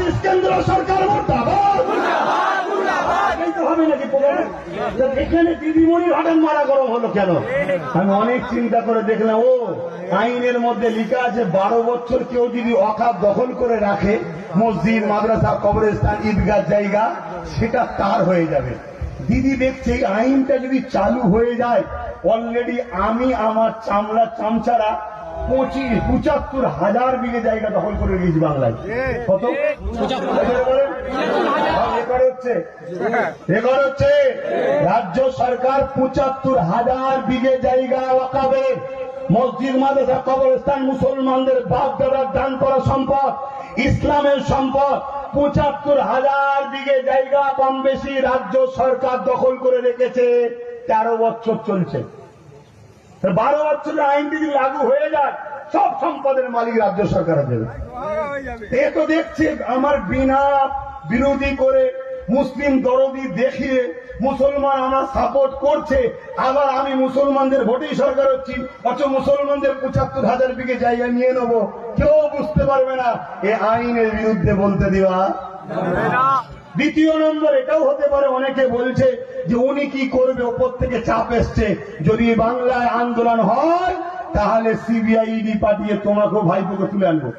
Fascist কেন্দ্র সরকার মুর্দাবাদ, হবে নাকি? এখানে দিদিমণির হঠাৎ মারা গরম হলো কেন? আমি অনেক চিন্তা করে দেখলাম, ও আইনের মধ্যে লেখা আছে 12 বছর কেউ যদি অকাত দখল করে রাখে মসজিদ, মাদ্রাসা, কবরস্থান, ঈদগাহ জায়গা, সেটা তার হয়ে যাবে। দিদি দেখছে এই আইনটা যদি চালু হয়ে যায়, অলরেডি আমি আমার চামচারা 75,000 বিঘে জায়গা দখল করে দিয়েছি বাংলায়। কত রেকর্ড হচ্ছে? রাজ্য সরকার 75,000 বিঘে জায়গা ওয়াকাবে, মসজিদ, মাদ্রাসা, কবরস্থান, মুসলমানদের বাপ দাদার দান করা সম্পদ, ইসলামের সম্পদ, 75,000 বিঘে জায়গা কম বেশি রাজ্য সরকার দখল করে রেখেছে। 13 বছর চলছে। 12 বছরের আইন যদি লাগু হয়ে যায়, সব সম্পদের মালিক রাজ্য সরকার দেবে। এ তো দেখছে আমার বিনা বিরোধী করে, মুসলিম দরদি দেখিয়ে মুসলমান আমার সাপোর্ট করছে, আবার আমি মুসলমানদের ভোটেই সরকার হচ্ছি, অথচ মুসলমানদের 75,000 বিঘে জায়গা নিয়ে নেবো, কেউ বুঝতে পারবে না। এ আইনের বিরুদ্ধে বলতে দেওয়া। দ্বিতীয় নম্বর এটাও হতে পারে, অনেকে বলছে যে উনি কি করবে, ওপর থেকে চাপ এসছে, যদি বাংলায় আন্দোলন হয় তাহলে সিবিআই ইডি পাঠিয়ে তোমাকেও ভাইপোকে তুলে আনবো।